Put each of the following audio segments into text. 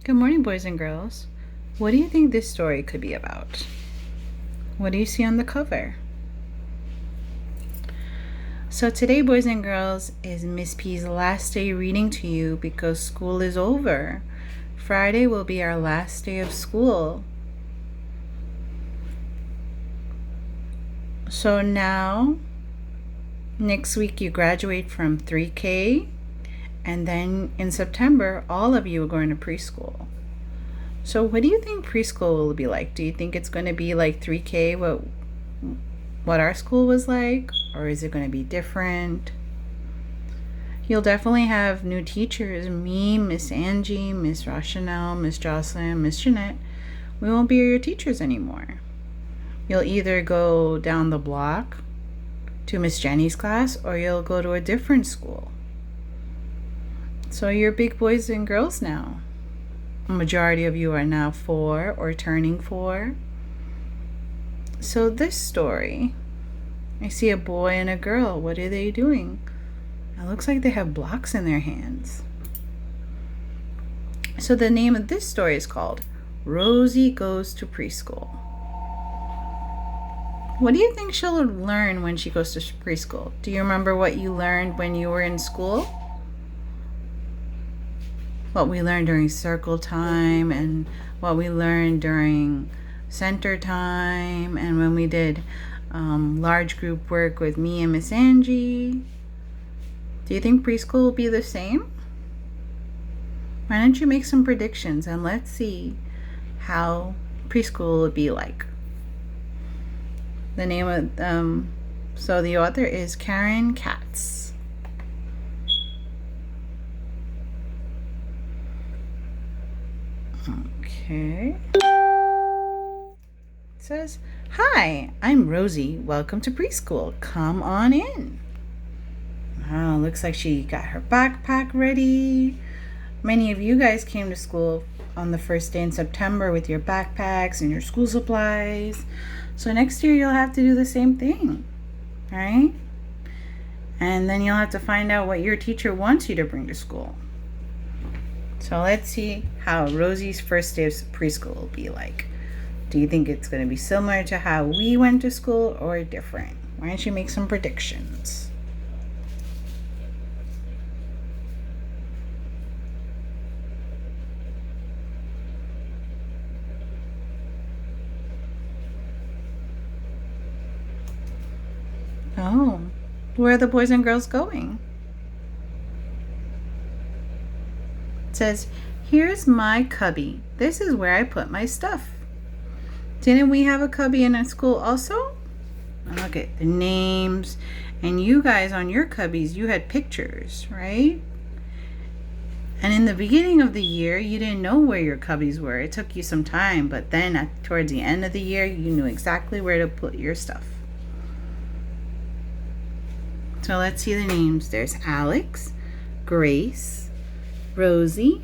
Good morning, boys and girls. What do you think this story could be about? What do you see on the cover? So today, boys and girls, is Miss P's last day reading to you because school is over. Friday will be our last day of school. So now, next week you graduate from 3K, and then in September, all of you are going to preschool. So what do you think preschool will be like? Do you think it's going to be like 3K, what our school was like? Or is it going to be different? You'll definitely have new teachers. Me, Miss Angie, Miss Rochanel, Miss Jocelyn, Miss Jeanette. We won't be your teachers anymore. You'll either go down the block to Miss Jenny's class or you'll go to a different school. So you're big boys and girls now. A majority of you are now 4 or turning 4. So this story, I see a boy and a girl. What are they doing? It looks like they have blocks in their hands. So the name of this story is called Rosie Goes to Preschool. What do you think she'll learn when she goes to preschool? Do you remember what you learned when you were in school? What we learned during circle time and what we learned during center time and when we did large group work with me and Miss Angie. Do you think preschool will be the same? Why don't you make some predictions and let's see how preschool will be like. The name of so the author is Katz. Okay. It says, "Hi, I'm Rosie. Welcome to preschool. Come on in." Oh, looks like she got her backpack ready. Many of you guys came to school on the first day in September with your backpacks and your school supplies. So next year you'll have to do the same thing, right? And then you'll have to find out what your teacher wants you to bring to school. So let's see how Rosie's first day of preschool will be like. Do you think it's going to be similar to how we went to school or different? Why don't you make some predictions? Oh, where are the boys and girls going? It says, "Here's my cubby. This is where I put my stuff." Didn't we have a cubby in our school also? Look at the names. And you guys on your cubbies, you had pictures, right? And in the beginning of the year, you didn't know where your cubbies were. It took you some time, but then towards the end of the year, you knew exactly where to put your stuff. So let's see the names. There's Alex, Grace, Rosie,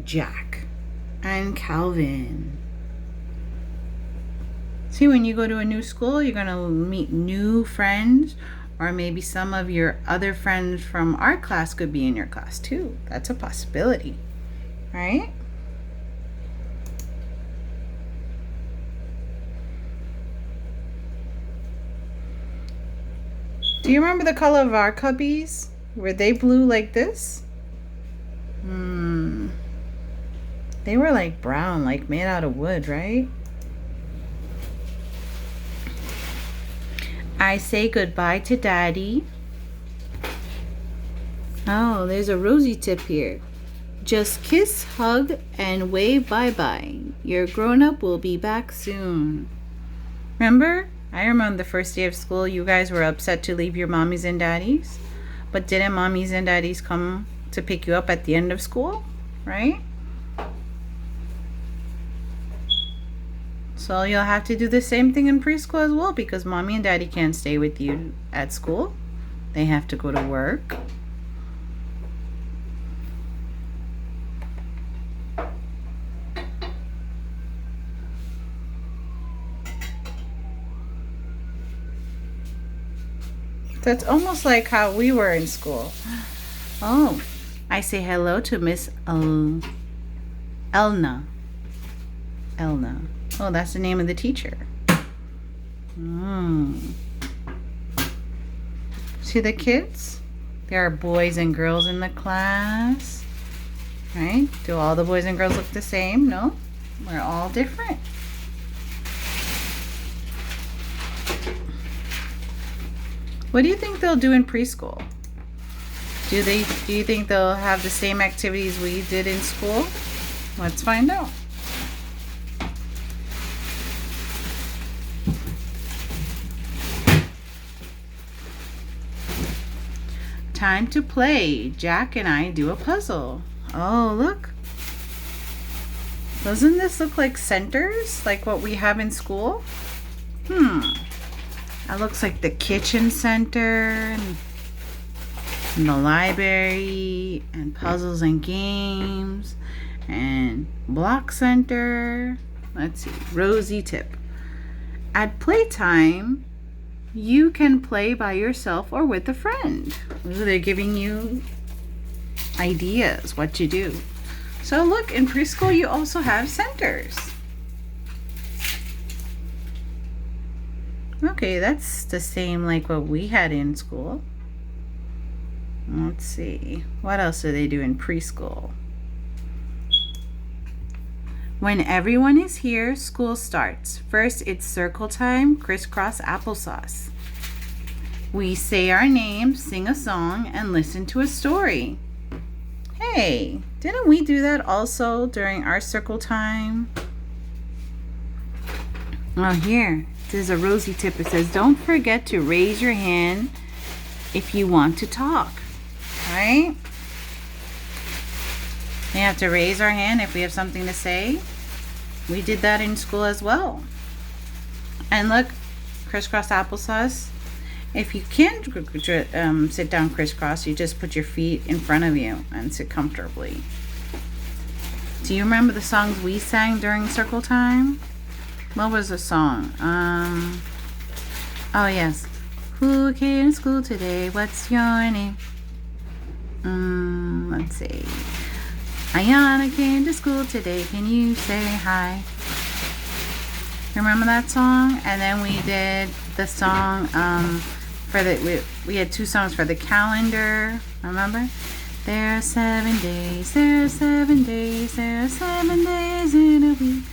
Jack, and Calvin. See, when you go to a new school, you're going to meet new friends, or maybe some of your other friends from our class could be in your class too. That's a possibility, right? Do you remember the color of our cubbies? Were they blue like this? They were like brown, like made out of wood, right? I say goodbye to Daddy. Oh, there's a Rosie tip here. Just kiss, hug, and wave bye-bye. Your grown-up will be back soon. Remember? I remember the first day of school, you guys were upset to leave your mommies and daddies. But didn't mommies and daddies come to pick you up at the end of school? Right? So you'll have to do the same thing in preschool as well because mommy and daddy can't stay with you at school. They have to go to work. So it's almost like how we were in school. Oh, I say hello to Miss Elna. Elna. Oh, that's the name of the teacher. See the kids? There are boys and girls in the class. Right? Do all the boys and girls look the same? No. We're all different. What do you think they'll do in preschool? Do you think they'll have the same activities we did in school? Let's find out. Time to play. Jack and I do a puzzle. Oh, look. Doesn't this look like centers, like what we have in school? That looks like the kitchen center and the library and puzzles and games and block center. Let's see, Rosie tip. At playtime, you can play by yourself or with a friend. Ooh, they're giving you ideas what to do. So look, in preschool you also have centers. Okay, that's the same like what we had in school. Let's see, what else do they do in preschool? When everyone is here, school starts. First, it's circle time, crisscross applesauce. We say our names, sing a song, and listen to a story. Hey, didn't we do that also during our circle time? Oh, here, there's a Rosie tip. It says, don't forget to raise your hand if you want to talk. Right? We have to raise our hand if we have something to say. We did that in school as well. And look, crisscross applesauce. If you can't sit down crisscross, you just put your feet in front of you and sit comfortably. Do you remember the songs we sang during circle time? What was the song? Oh yes. Who came to school today? What's your name? Let's see. Ayana came to school today. Can you say hi? Remember that song? And then we did the song for the we had two songs for the calendar. Remember? There are 7 days. There are 7 days. There are 7 days in a week.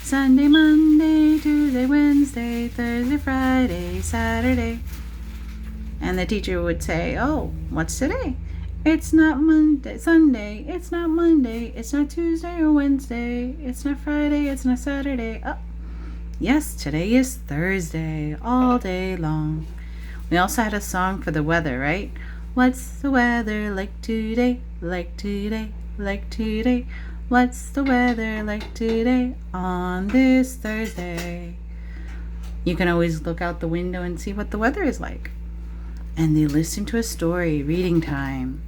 Sunday, Monday, Tuesday, Wednesday, Thursday, Friday, Saturday. And the teacher would say, "Oh, what's today? It's not Monday, Sunday, it's not Monday, it's not Tuesday or Wednesday, it's not Friday, it's not Saturday. Oh, yes, today is Thursday, all day long." We also had a song for the weather, right? What's the weather like today, like today, like today? What's the weather like today on this Thursday? You can always look out the window and see what the weather is like. And they listen to a story, reading time.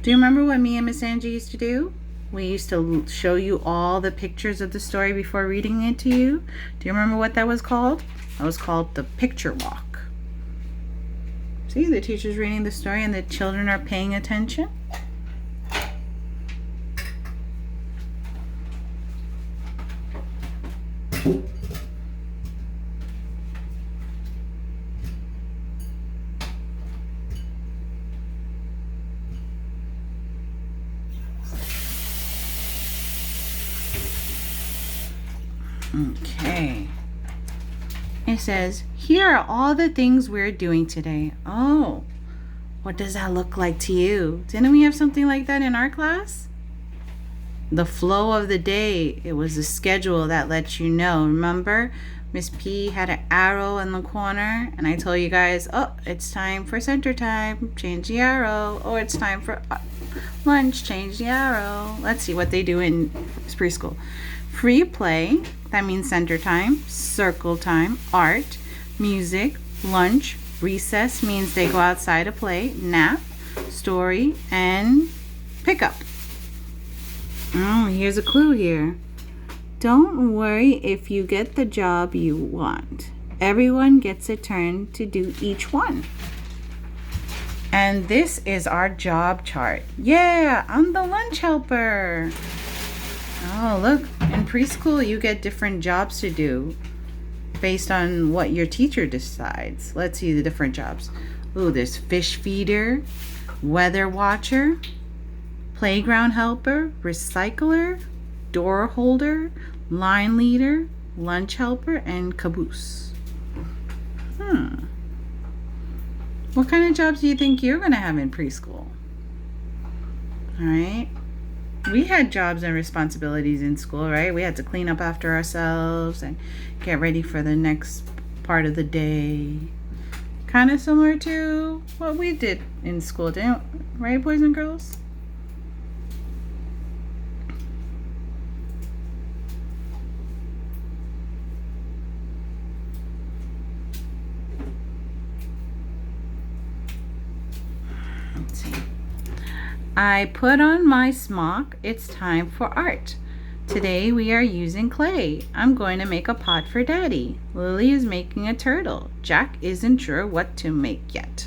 Do you remember what me and Miss Angie used to do? We used to show you all the pictures of the story before reading it to you. Do you remember what that was called? That was called the picture walk. See, the teacher's reading the story and the children are paying attention. Okay. It says, here are all the things we're doing today. Oh, what does that look like to you? Didn't we have something like that in our class? The flow of the day. It was a schedule that lets you know. Remember, Miss P had an arrow in the corner, and I told you guys, oh, it's time for center time. Change the arrow. Oh, it's time for lunch. Change the arrow. Let's see what they do in preschool. Free play, that means center time. Circle time, art, music, lunch. Recess means they go outside to play. Nap, story, and pickup. Oh, here's a clue here. Don't worry if you get the job you want. Everyone gets a turn to do each one. And this is our job chart. Yeah, I'm the lunch helper. Oh, look, in preschool you get different jobs to do based on what your teacher decides. Let's see the different jobs. Ooh, there's fish feeder, weather watcher, playground helper, recycler, door holder, line leader, lunch helper, and caboose. What kind of jobs do you think you're going to have in preschool? All right. We had jobs and responsibilities in school, right? We had to clean up after ourselves and get ready for the next part of the day. Kind of similar to what we did in school, right, boys and girls? Let's see. I put on my smock. It's time for art. Today we are using clay. I'm going to make a pot for Daddy. Lily is making a turtle. Jack isn't sure what to make yet.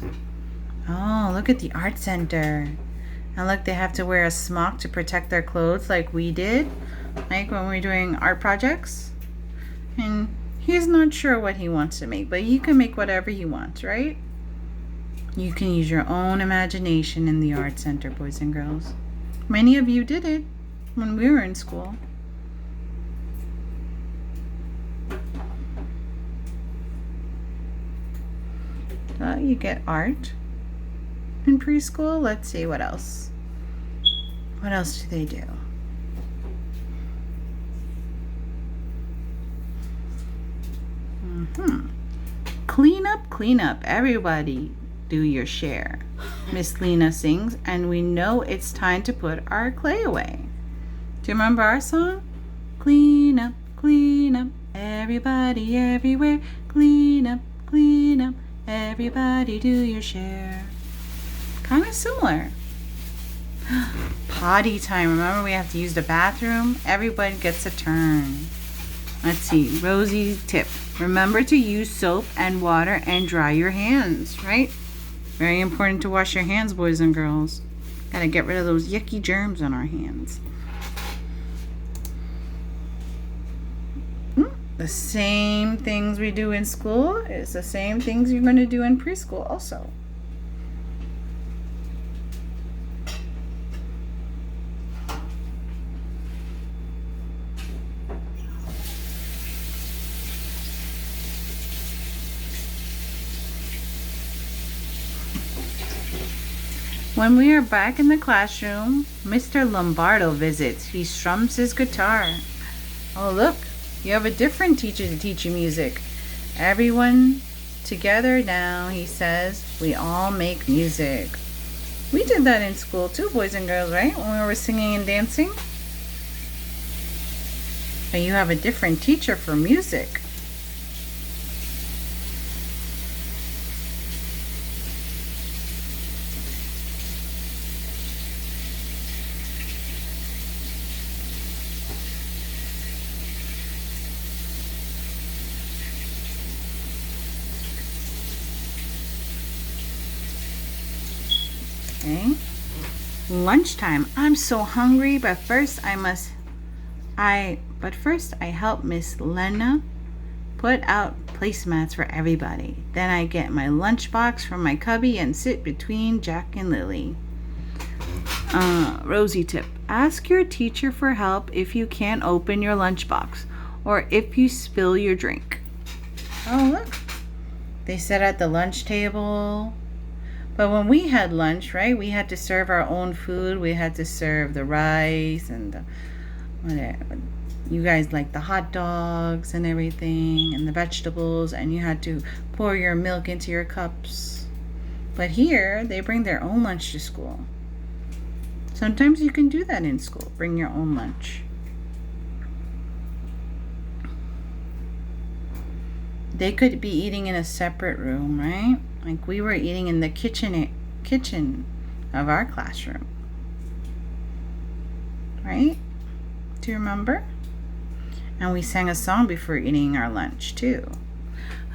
Oh, look at the art center. And look, they have to wear a smock to protect their clothes like we did, like when we were doing art projects. And he's not sure what he wants to make, but he can make whatever he wants, right? You can use your own imagination in the art center, boys and girls. Many of you did it when we were in school. You get art in preschool. Let's see what else. What else do they do? Clean up, everybody. Do your share. Miss Lena sings, and we know it's time to put our clay away. Do you remember our song? Clean up, everybody everywhere. Clean up, everybody do your share. Kind of similar. Potty time. Remember, we have to use the bathroom. Everybody gets a turn. Let's see. Rosie tip. Remember to use soap and water and dry your hands, right? Very important to wash your hands, boys and girls. Gotta get rid of those yucky germs on our hands. The same things we do in school is the same things you're going to do in preschool also. When we are back in the classroom, Mr. Lombardo visits. He strums his guitar. Oh, look, you have a different teacher to teach you music. Everyone together now, he says, we all make music. We did that in school too, boys and girls, right? When we were singing and dancing. But you have a different teacher for music. Okay. Lunchtime. I'm so hungry, but first I help Miss Lena put out placemats for everybody. Then I get my lunchbox from my cubby and sit between Jack and Lily. Rosie tip. Ask your teacher for help if you can't open your lunchbox or if you spill your drink. Oh, look. They sit at the lunch table. But when we had lunch, right, we had to serve our own food. We had to serve the rice and you guys like the hot dogs and everything and the vegetables, and you had to pour your milk into your cups. But here, they bring their own lunch to school. Sometimes you can do that in school. Bring your own lunch. They could be eating in a separate room, right? Like we were eating in the kitchen of our classroom. Right? Do you remember? And we sang a song before eating our lunch too.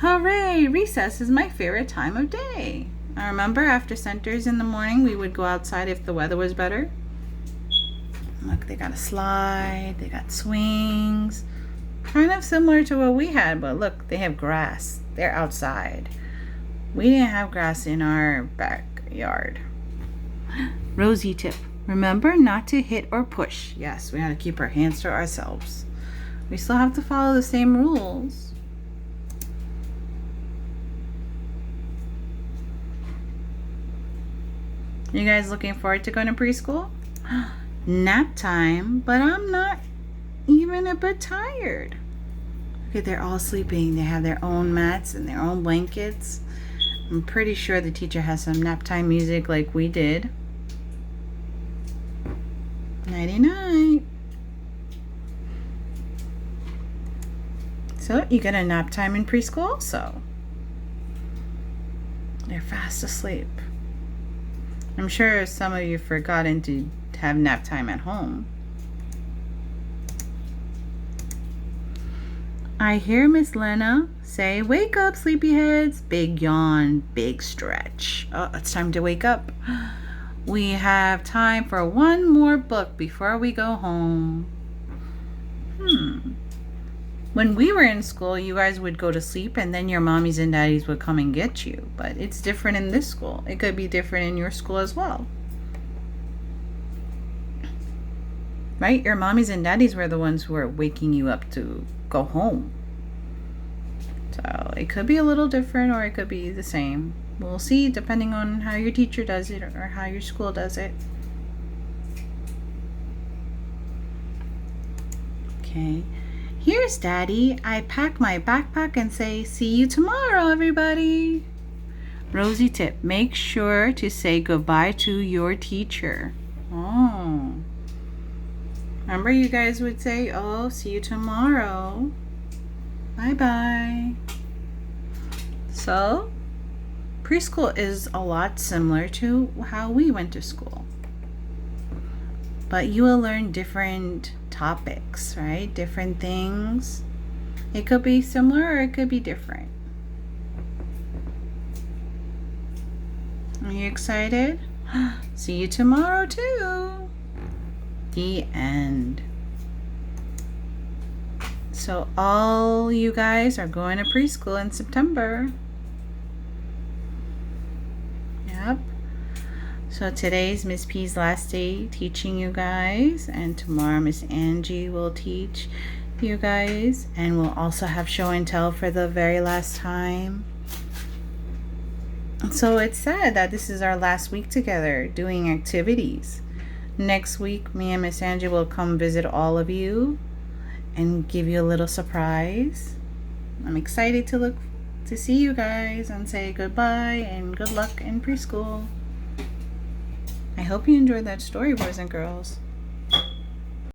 Hooray! Recess is my favorite time of day. I remember after centers in the morning, we would go outside if the weather was better. Look, they got a slide, they got swings. Kind of similar to what we had, but look, they have grass. They're outside. We didn't have grass in our backyard. Rosie tip. Remember not to hit or push. Yes, we gotta keep our hands to ourselves. We still have to follow the same rules. You guys looking forward to going to preschool? Nap time, but I'm not even a bit tired. Okay, they're all sleeping. They have their own mats and their own blankets. I'm pretty sure the teacher has some nap time music like we did. Nighty night. So you get a nap time in preschool also. They're fast asleep. I'm sure some of you forgotten to have nap time at home. I hear Miss Lena say, wake up, sleepyheads. Big yawn, big stretch. Oh, it's time to wake up. We have time for one more book before we go home. When we were in school, you guys would go to sleep and then your mommies and daddies would come and get you. But it's different in this school. It could be different in your school as well. Right? Your mommies and daddies were the ones who were waking you up to go home. So it could be a little different or it could be the same. We'll see depending on how your teacher does it or how your school does it. Okay. Here's Daddy. I pack my backpack and say, see you tomorrow, everybody. Rosie tip. Make sure to say goodbye to your teacher. Oh. Remember you guys would say, oh, see you tomorrow. Bye-bye. So, preschool is a lot similar to how we went to school. But you will learn different topics, right? Different things. It could be similar or it could be different. Are you excited? See you tomorrow too. The end. So all you guys are going to preschool in September. Yep. So today's Miss P's last day teaching you guys, and tomorrow Miss Angie will teach you guys, and we'll also have show and tell for the very last time. So it's sad that this is our last week together doing activities. Next week, me and Miss Angie will come visit all of you and give you a little surprise. I'm excited to see you guys and say goodbye and good luck in preschool. I hope you enjoyed that story, boys and girls.